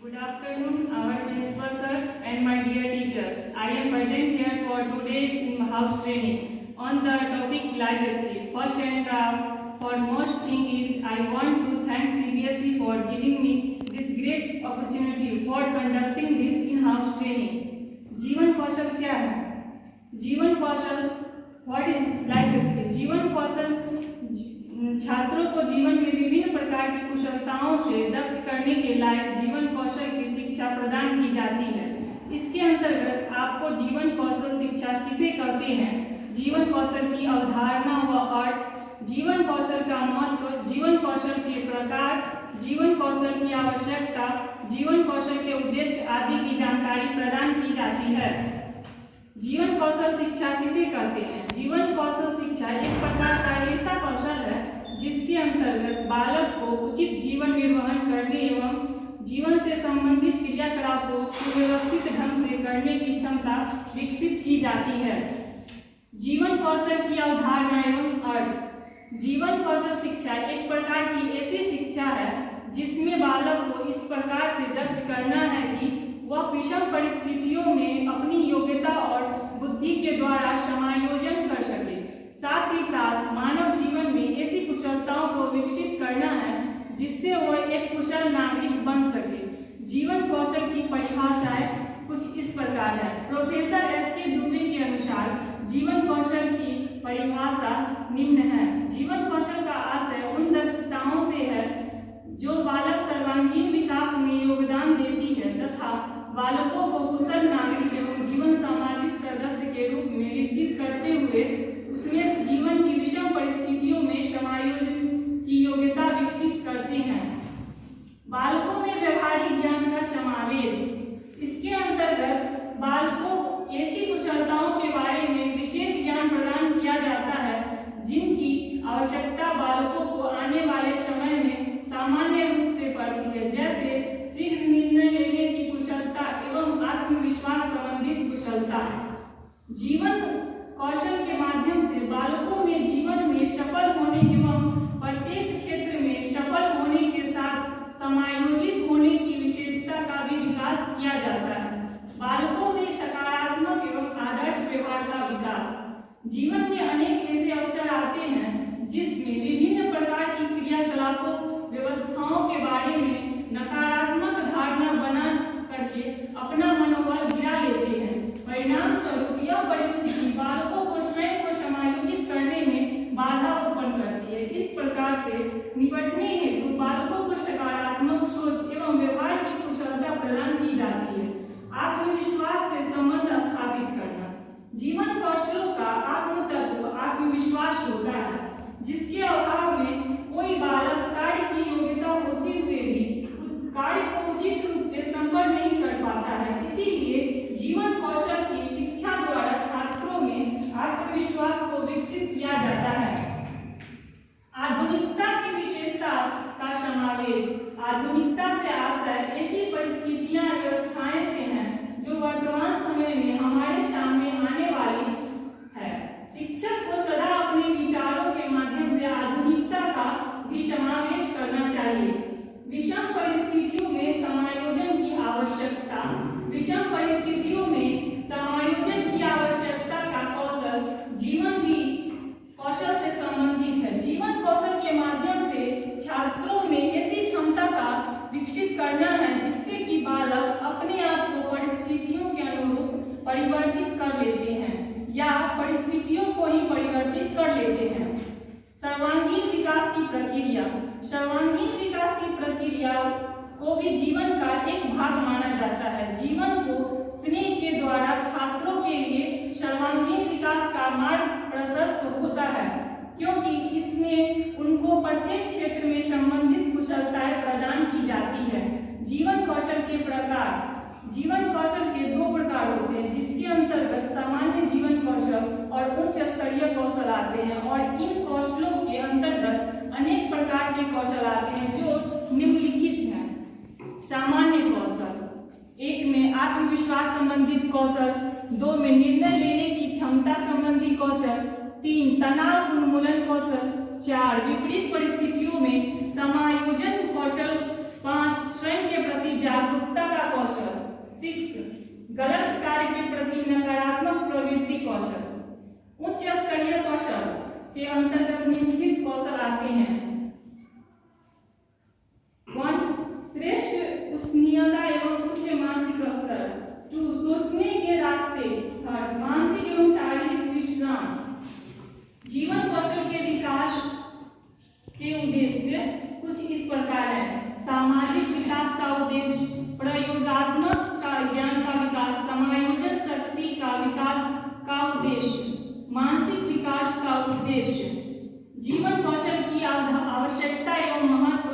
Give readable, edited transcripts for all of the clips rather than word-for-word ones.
Good afternoon, our principal sir and my dear teachers. I am present here for today's in-house training on the topic life skill. First and foremost thing is I want to thank CBSE for giving me this great opportunity for conducting this in-house training. जीवन कौशल क्या है? जीवन कौशल what is life skill? जीवन कौशल छात्रों को जीवन में विभिन्न प्रकार की कुशलताओं से दक्ष करने के लायक जीवन कौशल की शिक्षा प्रदान की जाती है। इसके अंतर्गत आपको जीवन कौशल शिक्षा किसे कहते हैं, जीवन कौशल की अवधारणा व अर्थ, जीवन कौशल का महत्व, जीवन कौशल के प्रकार, जीवन कौशल की आवश्यकता, जीवन कौशल के उद्देश्य आदि की जानकारी प्रदान की जाती है। जीवन कौशल शिक्षा किसे कहते हैं? जीवन कौशल शिक्षा एक प्रकार का ऐसा कौशल है जिसके अंतर्गत बालक को उचित जीवन निर्वहन करने एवं जीवन से संबंधित क्रियाकलापों को सुव्यवस्थित ढंग से करने की क्षमता विकसित की जाती है। जीवन कौशल की अवधारणा एवं अर्थ। जीवन कौशल शिक्षा एक प्रकार की ऐसी शिक्षा है जिसमें बालक को इस प्रकार से दक्ष करना है कि वह विषम परिस्थितियों में अपनी योग्यता और बुद्धि के द्वारा समायोजन कर सके। साथ ही साथ मानव जीवन में ऐसी कुशलताओं को विकसित करना है जिससे वह एक कुशल नागरिक बन सके। जीवन कौशल की परिभाषाएं कुछ इस प्रकार है। Professor SK. दुबे के अनुसार जीवन कौशल की परिभाषा निम्न है। जीवन कौशल का आशय उन दक्षताओं से है जो बालक सर्वांगीण विकास में योगदान देती है तथा बालकों को कुशल नागरिक एवं जीवन सामाजिक सदस्य के रूप में विकसित करते हुए उसमें जीवन की विषम परिस्थितियों में समायोजन की योग्यता विकसित करते हैं। बालकों में व्यवहारिक ज्ञान का समावेश। इसके अंतर्गत बालकों को ऐसी कुशलताओं के बारे में विशेष ज्ञान प्रदान किया जाता है जिनकी आवश्यकता बालकों को आने वाले समय में सामान्य रूप से पड़ती है, जैसे शीघ्र निर्णय लेने की कुशलता एवं आत्मविश्वास संबंधित कुशलता। जीवन कौशल के माध्यम से बालकों में जीवन में सफल होने एवं प्रत्येक क्षेत्र में सफल होने के साथ समायोजित होने की विशेषता का भी विकास किया जाता है। बालकों में सकारात्मक एवं आदर्श व्यवहार का विकास। जीवन में अनेक ऐसे अवसर आते हैं जिसमें विभिन्न प्रकार की क्रियाकलापों व्यवस्थाओं के बारे में नकारात्मक धारणा बना करके अपना मनोबल गिरा लेते हैं। परिणाम स्वरूप यह परिस्थिति बालकों को स्वयं को समायोजित करने में बाधा उत्पन्न करती है। इस प्रकार से निपटने हेतु बालकों को सकारात्मक सोच एवं व्यवहार की कुशलता प्रदान की जाती है। आत्मविश्वास से संबंध स्थापित करना। जीवन कौशलों का आत्म तत्व आत्मविश्वास होता है जिसके अभाव में कोई बालक कार्य की योग्यता होते हुए भी कार्य को उचित रूप से संपन्न नहीं कर पाता है। इसीलिए जीवन कौशल की शिक्षा द्वारा छात्रों में आत्मविश्वास को विकसित किया जाता है। आधुनिकता की विशेषता का समावेश। आधुनिकता से आशय ऐसी परिस्थितियां व्यवस्थाएं से हैं जो वर्तमान समय में हमारे सामने आने वाली है। शिक्षक को सदा अपने विचारों के माध्यम से आधुनिकता का भी समावेश करना चाहिए। विषम परिस्थितियों में समायोजन की आवश्यकता। विषम परिस्थितियों में समायोजन की आवश्यकता का कौशल जीवन की कौशल से संबंधित है। जीवन कौशल के माध्यम से छात्रों में ऐसी क्षमता का विकसित करना है जिससे कि बालक अपने आप को परिस्थितियों के अनुरूप परिवर्तित कर लेते हैं या परिस्थितियों को ही परिवर्तित कर लेते हैं। सर्वांगीण विकास की प्रक्रिया। सर्वांगीण विकास की प्रक्रिया को भी जीवन का एक भाग माना जाता है। जीवन को स्नेह के द्वारा छात्रों के लिए सर्वांगीण विकास का मार्ग प्रशस्त होता है क्योंकि इसमें उनको प्रत्येक क्षेत्र में संबंधित कुशलताएं प्रदान की जाती है। जीवन कौशल के प्रकार। जीवन कौशल के दो प्रकार होते हैं जिसके अंतर्गत सामान्य जीवन कौशल और उच्च स्तरीय कौशल आते हैं और इन कौशलों के अंतर्गत अनेक प्रकार के कौशल आते हैं जो निम्नलिखित हैं। सामान्य कौशल। 1 में आत्मविश्वास संबंधित कौशल, 2 में निर्णय लेने की क्षमता संबंधी कौशल, 3 तनाव उन्मूलन कौशल, 4 विपरीत परिस्थितियों में समायोजन कौशल, 5 स्वयं के प्रति जागरूकता उच्च स्तरीय कौशल के अंतर्गत निम्नलिखित कौशल आते हैं। 1. श्रेष्ठ उष्णीयता एवं उच्च मानसिक स्तर। 2. सोचने के रास्ते। 3. मानसिक एवं शारीरिक विश्राम। जीवन कौशल के विकास के उद्देश्य कुछ इस प्रकार है। सामाजिक विकास का उद्देश्य प्रयोगात्मक का ज्ञान का विकास, समायोजन शक्ति का विकास का उद्देश्य, मानसिक विकास का उद्देश्य। जीवन कौशल की आवश्यकता एवं महत्व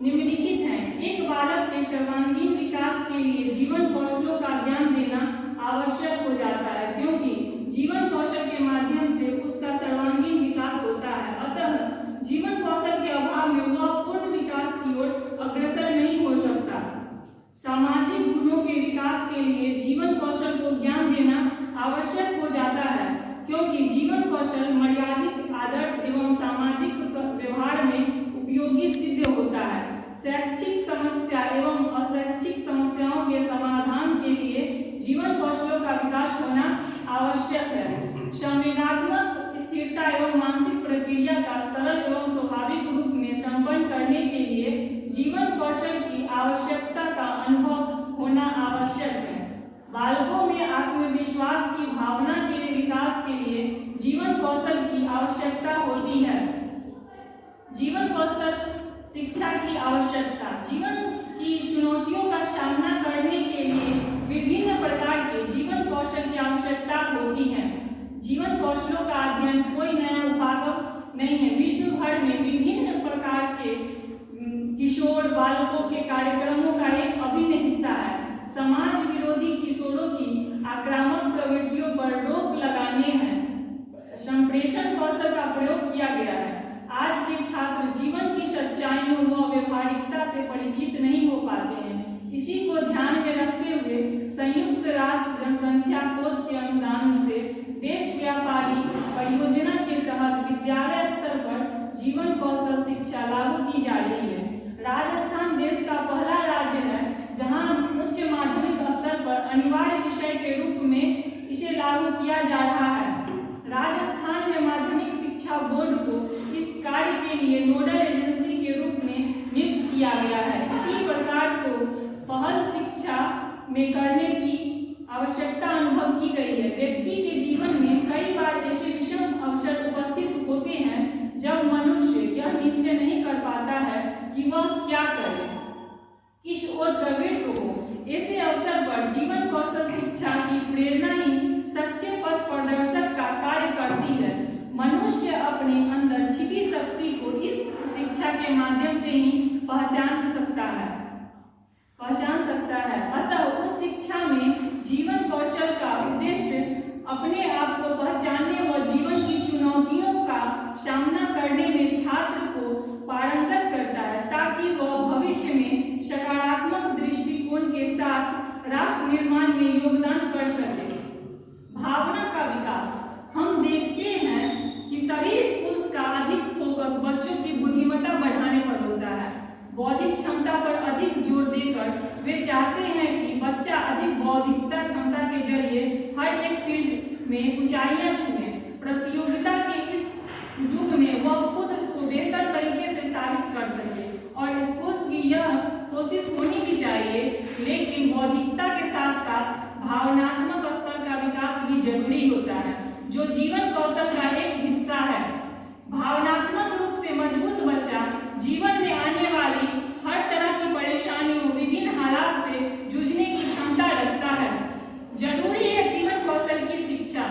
निम्नलिखित है। एक बालक के सर्वांगीण विकास के लिए जीवन कौशलों का ज्ञान देना आवश्यक हो जाता है, क्योंकि जीवन कौशल के माध्यम से उसका सर्वांगीण विकास होता है। अतः जीवन कौशल के अभाव में वह पूर्ण विकास की ओर अग्रसर नहीं हो सकता। सामाजिक गुणों के विकास के लिए जीवन कौशल को ज्ञान देना आवश्यक हो जाता है, क्योंकि जीवन कौशल मर्यादित आदर्श एवं सामाजिक व्यवहार में उपयोगी सिद्ध होता है। शैक्षिक समस्या एवं अशैक्षिक समस्याओं के समाधान के लिए जीवन कौशलों का विकास होना आवश्यक है। संवेदनात्मक स्थिरता एवं मानसिक प्रक्रिया का सरल एवं स्वाभाविक रूप में संपन्न करने के लिए जीवन कौशल की आवश्यकता का अनुभव होना आवश्यक है। बालकों में आत्मविश्वास की भावना के विकास के लिए जीवन कौशल की आवश्यकता होती है। जीवन कौशल शिक्षा की आवश्यकता। जीवन की चुनौतियों का सामना करने के लिए विभिन्न प्रकार के जीवन कौशल की आवश्यकता होती है। जीवन कौशलों का अध्ययन कोई नया उपागम नहीं है। विश्व भर में विभिन्न प्रकार के किशोर बालकों के कार्यक्रमों का एक अभिन्न हिस्सा है। समाज विरोधी किशोरों की आक्रामक प्रवृत्तियों पर रोक लगाने हैं संप्रेषण कौशल का प्रयोग किया गया है। आज के छात्र जीवन की सच्चाइयों व व्यवहारिकता से परिचित नहीं हो पाते हैं। इसी को ध्यान में रखते हुए संयुक्त राष्ट्र जनसंख्या कोष के अनुदान से देश व्यापारी परियोजना के तहत विद्यालय स्तर पर जीवन कौशल शिक्षा लागू की जा रही है। राजस्थान देश का पहला राज्य है जहां उच्च माध्यमिक स्तर पर अनिवार्य विषय के रूप में इसे लागू किया जा रहा है। राजस्थान में माध्यमिक शिक्षा बोर्ड को इस कार्य के लिए नोडल एजेंसी के रूप में नियुक्त किया गया है। इसी प्रकार को पहल शिक्षा में करने की आवश्यकता अनुभव की गई है। व्यक्ति के जीवन में कई बार ऐसे विषम अवसर उपस्थित होते हैं जब मनुष्य यह निश्चय नहीं कर पाता है कि वह क्या करे, किस ओर प्रवृत्त हो। ऐसे अवसर पर जीवन कौशल शिक्षा की प्रेरणा ही सच्चे पथ प्रदर्शक का कार्य करती है। मनुष्य अपने अंदर छिपी शक्ति को इस शिक्षा के माध्यम से ही पहचान सकता है। अतः उस शिक्षा में जीवन कौशल का उद्देश्य अपने आप को पहचानने व जीवन की चुनौतियों का सामना करने में छात्र को पारंगत करता है, ताकि वह भविष्य में सकारात्मक दृष्टिकोण के साथ राष्ट्र निर्माण में योगदान कर सके। भावना का विकास। हम देखते हैं कि सभी स्कूल्स का अधिक फोकस बच्चों की बुद्धिमत्ता बढ़ाने पर होता है। बौद्धिक क्षमता पर अधिक जोर देकर वे चाहते हैं कि बच्चा अधिक बौद्धिकता क्षमता के जरिए हर एक फील्ड में ऊंचाइयां छुए। प्रतियोगिता के इस युग में वह खुद को बेहतर तरीके से साबित कर सके और स्कूल्स की यह कोशिश होनी भी चाहिए, लेकिन बौद्धिकता के साथ साथ भावनात्मक स्तर का विकास भी जरूरी होता है, जो जीवन कौशल का एक हिस्सा है। भावनात्मक रूप से मजबूत बच्चा जीवन में आने वाली हर तरह की परेशानियों, विभिन्न हालात से जूझने की क्षमता रखता है। जरूरी है जीवन कौशल की शिक्षा।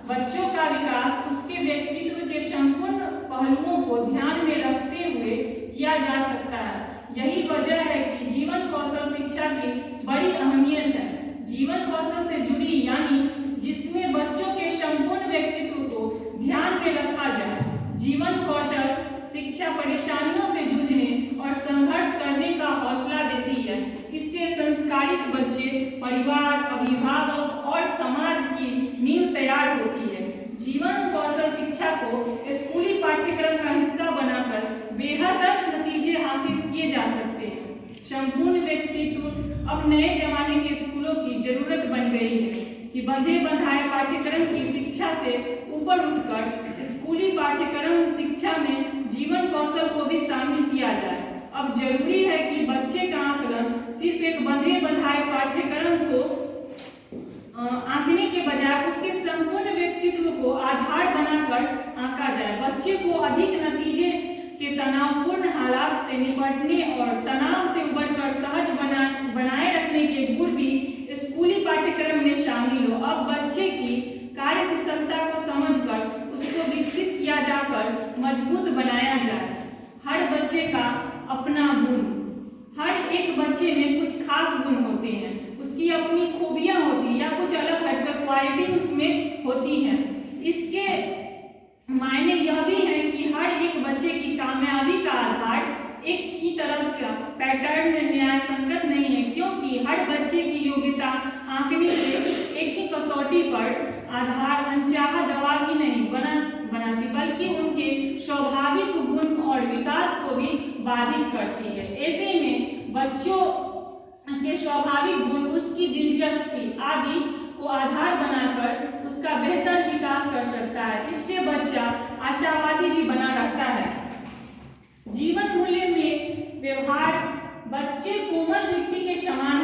बच्चों का विकास उसके व्यक्तित्व के संपूर्ण पहलुओं को ध्यान में रखते हुए किया जा सकता है। यही वजह है कि जीवन कौशल शिक्षा की बड़ी अहमियत है। जीवन कौशल से जुड़ी यानी जिसमें बच्चों के संपूर्ण व्यक्तित्व को ध्यान में रखा जाए। जीवन कौशल शिक्षा परेशानियों से जूझने और संघर्ष करने का हौसला देती है। इससे संस्कारित बच्चे, परिवार, अभिभावक और समाज की नींव तैयार होती है। जीवन कौशल शिक्षा को स्कूली पाठ्यक्रम का हिस्सा बनाकर बेहतर नतीजे हासिल किए जा सकते हैं। संपूर्ण व्यक्तित्व अब नए जमाने के स्कूलों की जरूरत बन गई है कि बंधे बंधाए पाठ्यक्रम की शिक्षा से ऊपर उठकर स्कूली पाठ्यक्रम शिक्षा में जीवन कौशल को भी शामिल किया जाए। अब जरूरी है कि बच्चे का आकलन सिर्फ एक बंधे बंधाए पाठ्यक्रम को आंकने के बजाय उसके संपूर्ण व्यक्तित्व को आधार बनाकर आंका जाए। बच्चे को अधिक नतीजे के तनावपूर्ण हालात से निपटने और तनाव से उबरकर सहज बनाए रखने के गुण भी स्कूली पाठ्यक्रम में शामिल हो। अब बच्चे की कार्य कुशलता को समझकर उसको विकसित किया जाकर मजबूत बनाया जाए। हर बच्चे का अपना गुण, हर एक बच्चे में कुछ खास गुण होते हैं, उसकी अपनी खूबियां होती हैं या कुछ अलग हटकर क्वालिटी उसमें होती है। इसके मायने यह भी है कि हर एक बच्चे की कामयाबी का आधार एक ही तरह का पैटर्न न्याय संगत नहीं है, क्योंकि हर बच्चे की योग्यता आंकने के एक ही कसौटी पर आधार अनचाहा दबाव ही नहीं बनाती, बल्कि उनके स्वाभाविक गुण और विकास को भी बाधित करती है। ऐसे में बच्चों के स्वाभाविक गुण, उसकी दिलचस्पी आदि को आधार बनाकर उसका बेहतर विकास कर सकता है। इससे बच्चा आशावादी भी बना रहता है। जीवन मूल्य में व्यवहार बच्चे कोमल मिट्टी के समान